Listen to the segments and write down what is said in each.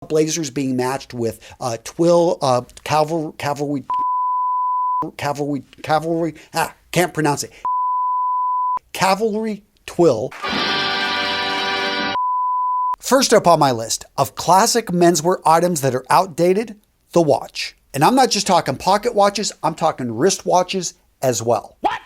blazers being matched with twill cavalry. Can't pronounce it. Cavalry twill. First up on my list of classic menswear items that are outdated, the watch. And I'm not just talking pocket watches, I'm talking wrist watches as well. What?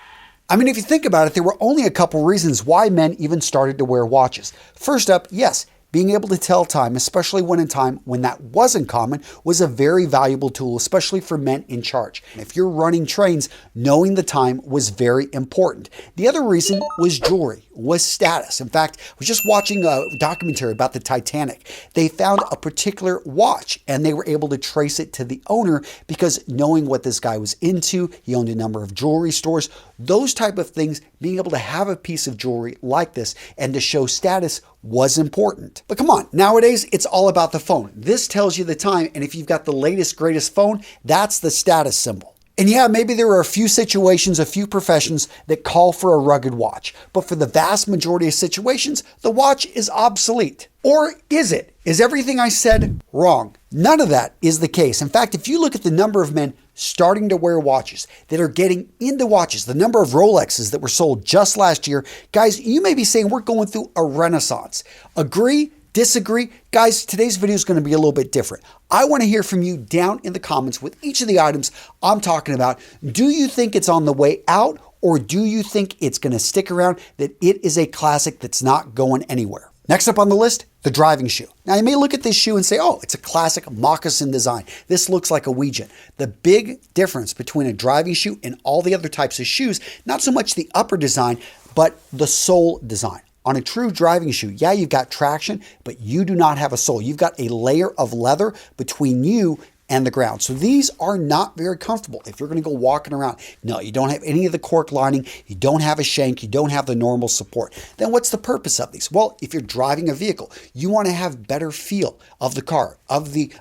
I mean, if you think about it, there were only a couple reasons why men even started to wear watches. First up, yes, being able to tell time, especially when in time when that wasn't common, was a very valuable tool, especially for men in charge. If you're running trains, knowing the time was very important. The other reason was jewelry, was status. In fact, I was just watching a documentary about the Titanic. They found a particular watch and they were able to trace it to the owner because knowing what this guy was into, he owned a number of jewelry stores, those type of things, being able to have a piece of jewelry like this and to show status was important. But come on, nowadays it's all about the phone. This tells you the time, and if you've got the latest, greatest phone, that's the status symbol. And yeah, maybe there are a few situations, a few professions that call for a rugged watch, but for the vast majority of situations, the watch is obsolete. Or is it? Is everything I said wrong? None of that is the case. In fact, if you look at the number of men starting to wear watches, that are getting into watches, the number of Rolexes that were sold just last year, guys, you may be saying we're going through a renaissance. Agree? Disagree? Guys, today's video is going to be a little bit different. I want to hear from you down in the comments with each of the items I'm talking about. Do you think it's on the way out, or do you think it's going to stick around, that it is a classic that's not going anywhere? Next up on the list, the driving shoe. Now you may look at this shoe and say, oh, it's a classic moccasin design. This looks like a Ouija. The big difference between a driving shoe and all the other types of shoes, not so much the upper design, but the sole design. On a true driving shoe, yeah, you've got traction, but you do not have a sole. You've got a layer of leather between you and the ground. So these are not very comfortable if you're going to go walking around. No, you don't have any of the cork lining, you don't have a shank, you don't have the normal support. Then what's the purpose of these? Well, if you're driving a vehicle, you want to have better feel of the car, of the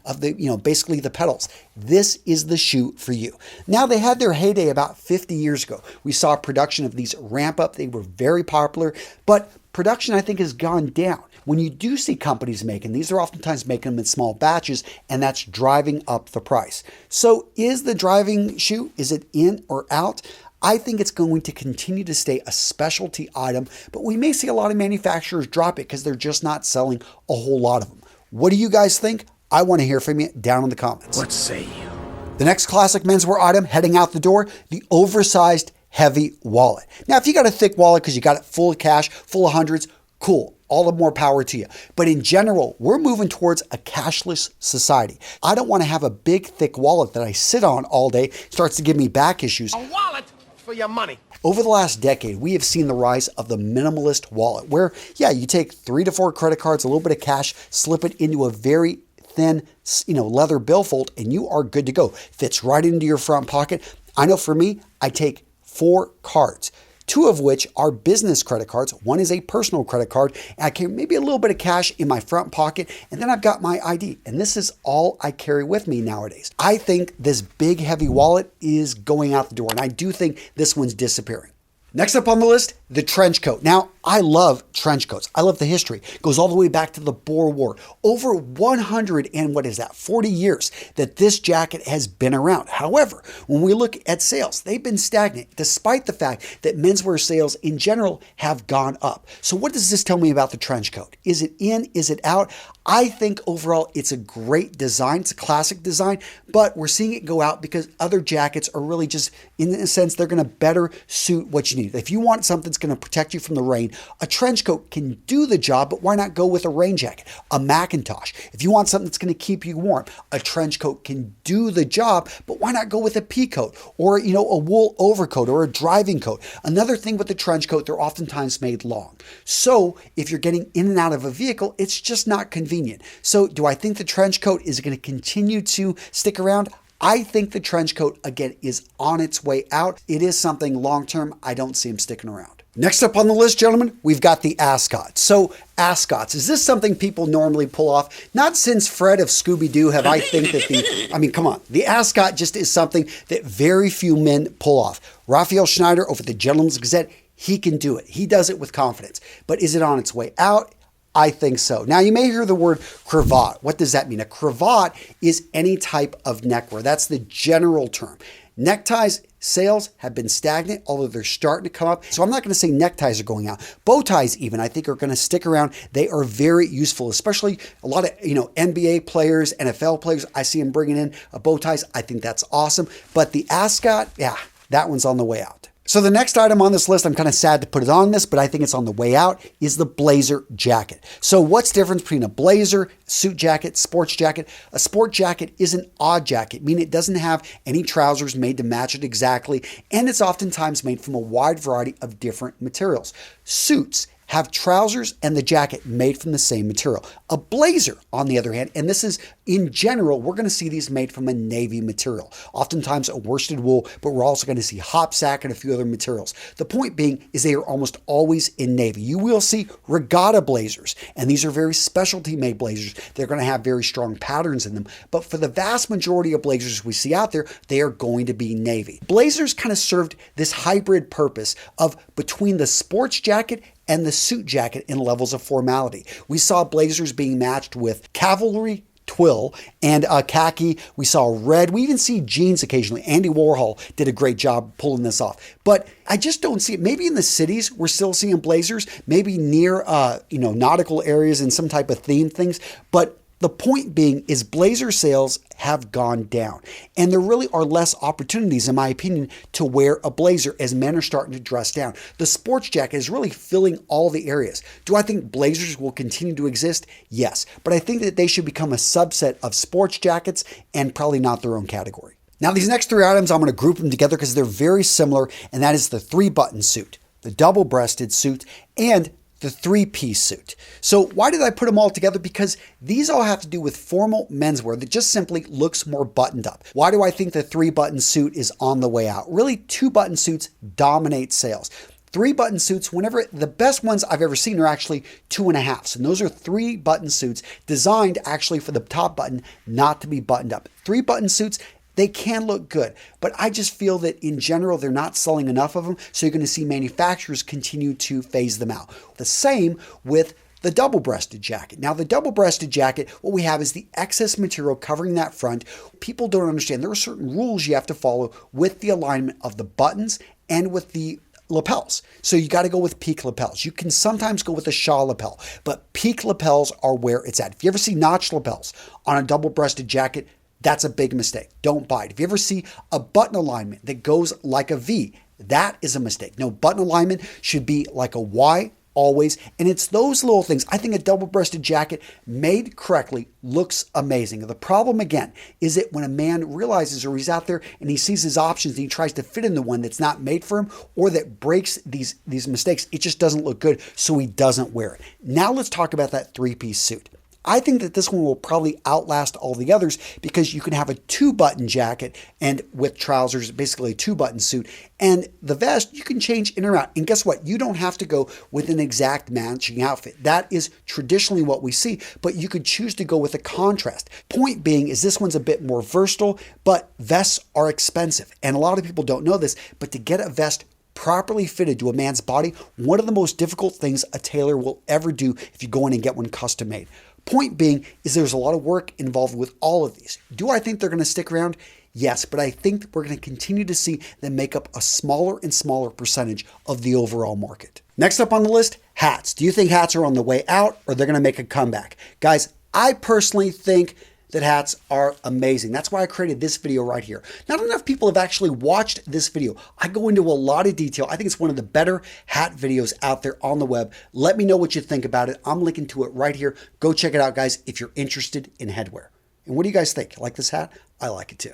basically the pedals. This is the shoe for you. Now, they had their heyday about 50 years ago. We saw production of these ramp up. They were very popular, but production, I think, has gone down. When you do see companies making these, they're oftentimes making them in small batches, and that's driving up the price. So is the driving shoe, is it in or out? I think it's going to continue to stay a specialty item, but we may see a lot of manufacturers drop it because they're just not selling a whole lot of them. What do you guys think? I want to hear from you down in the comments. What say you? The next classic menswear item heading out the door, the oversized heavy wallet. Now, if you got a thick wallet because you got it full of cash, full of hundreds, cool. All the more power to you. But in general, we're moving towards a cashless society. I don't want to have a big, thick wallet that I sit on all day. It starts to give me back issues. A wallet for your money. Over the last decade, we have seen the rise of the minimalist wallet where, yeah, you take 3 to 4 credit cards, a little bit of cash, slip it into a very thin, leather billfold, and you are good to go. Fits right into your front pocket. I know for me, I take 4 cards. 2 of which are business credit cards. One is a personal credit card. And I carry maybe a little bit of cash in my front pocket, and then I've got my ID. And this is all I carry with me nowadays. I think this big, heavy wallet is going out the door, and I do think this one's disappearing. Next up on the list, the trench coat. Now, I love trench coats. I love the history. It goes all the way back to the Boer War. Over 40 years that this jacket has been around. However, when we look at sales, they've been stagnant, despite the fact that menswear sales in general have gone up. So what does this tell me about the trench coat? Is it in? Is it out? I think overall it's a great design. It's a classic design, but we're seeing it go out because other jackets are really just, in a sense, they're going to better suit what you need. If you want something that's going to protect you from the rain, a trench coat can do the job, but why not go with a rain jacket, a Macintosh? If you want something that's going to keep you warm, a trench coat can do the job, but why not go with a pea coat or, a wool overcoat or a driving coat? Another thing with the trench coat, they're oftentimes made long. So if you're getting in and out of a vehicle, it's just not convenient. So do I think the trench coat is going to continue to stick around? I think the trench coat, again, is on its way out. It is something long-term. I don't see him sticking around. Next up on the list, gentlemen, we've got the Ascot. So Ascots, is this something people normally pull off? Not since Fred of Scooby-Doo have I think that come on. The Ascot just is something that very few men pull off. Raphael Schneider over at the Gentleman's Gazette, he can do it. He does it with confidence. But is it on its way out? I think so. Now, you may hear the word cravat. What does that mean? A cravat is any type of neckwear. That's the general term. Neckties sales have been stagnant, although they're starting to come up. So I'm not going to say neckties are going out. Bow ties even, I think, are going to stick around. They are very useful, especially a lot of, NBA players, NFL players. I see them bringing in bow ties. I think that's awesome. But the Ascot, yeah, that one's on the way out. So the next item on this list, I'm kind of sad to put it on this, but I think it's on the way out, is the blazer jacket. So what's the difference between a blazer, suit jacket, sports jacket? A sport jacket is an odd jacket, meaning it doesn't have any trousers made to match it exactly, and it's oftentimes made from a wide variety of different materials. Suits have trousers and the jacket made from the same material. A blazer, on the other hand, and this is in general, we're going to see these made from a navy material, oftentimes a worsted wool, but we're also going to see hopsack and a few other materials. The point being is they are almost always in navy. You will see regatta blazers, and these are very specialty made blazers. They're going to have very strong patterns in them, but for the vast majority of blazers we see out there, they are going to be navy. Blazers kind of served this hybrid purpose of between the sports jacket and the suit jacket in levels of formality. We saw blazers being matched with cavalry twill and khaki. We saw red. We even see jeans occasionally. Andy Warhol did a great job pulling this off. But I just don't see it. Maybe in the cities, we're still seeing blazers, maybe near, nautical areas and some type of theme things. But the point being is blazer sales have gone down, and there really are less opportunities, in my opinion, to wear a blazer as men are starting to dress down. The sports jacket is really filling all the areas. Do I think blazers will continue to exist? Yes, but I think that they should become a subset of sports jackets and probably not their own category. Now, these next three items, I'm going to group them together because they're very similar, and that is the 3-button suit, the double-breasted suit, and the 3-piece suit. So why did I put them all together? Because these all have to do with formal menswear that just simply looks more buttoned up. Why do I think the 3-button suit is on the way out? Really, 2-button suits dominate sales. 3-button suits, whenever the best ones I've ever seen are actually 2.5s. And those are 3-button suits designed actually for the top button not to be buttoned up. 3-button suits, they can look good, but I just feel that in general, they're not selling enough of them. So you're going to see manufacturers continue to phase them out. The same with the double-breasted jacket. Now, the double-breasted jacket, what we have is the excess material covering that front. People don't understand. There are certain rules you have to follow with the alignment of the buttons and with the lapels. So you got to go with peak lapels. You can sometimes go with a shawl lapel, but peak lapels are where it's at. If you ever see notch lapels on a double-breasted jacket, that's a big mistake. Don't buy it. If you ever see a button alignment that goes like a V, that is a mistake. No, button alignment should be like a Y always. And it's those little things. I think a double-breasted jacket made correctly looks amazing. The problem again is that when a man realizes or he's out there and he sees his options and he tries to fit in the one that's not made for him or that breaks these mistakes, it just doesn't look good, so he doesn't wear it. Now let's talk about that 3-piece suit. I think that this one will probably outlast all the others because you can have a 2-button jacket and with trousers, basically a 2-button suit, and the vest you can change in or out. And guess what? You don't have to go with an exact matching outfit. That is traditionally what we see, but you could choose to go with a contrast. Point being is this one's a bit more versatile, but vests are expensive. And a lot of people don't know this, but to get a vest properly fitted to a man's body, one of the most difficult things a tailor will ever do if you go in and get one custom made. Point being is there's a lot of work involved with all of these. Do I think they're going to stick around? Yes, but I think we're going to continue to see them make up a smaller and smaller percentage of the overall market. Next up on the list, hats. Do you think hats are on the way out or they're going to make a comeback? Guys, I personally think that hats are amazing. That's why I created this video right here. Not enough people have actually watched this video. I go into a lot of detail. I think it's one of the better hat videos out there on the web. Let me know what you think about it. I'm linking to it right here. Go check it out, guys, if you're interested in headwear. And what do you guys think? Like this hat? I like it too.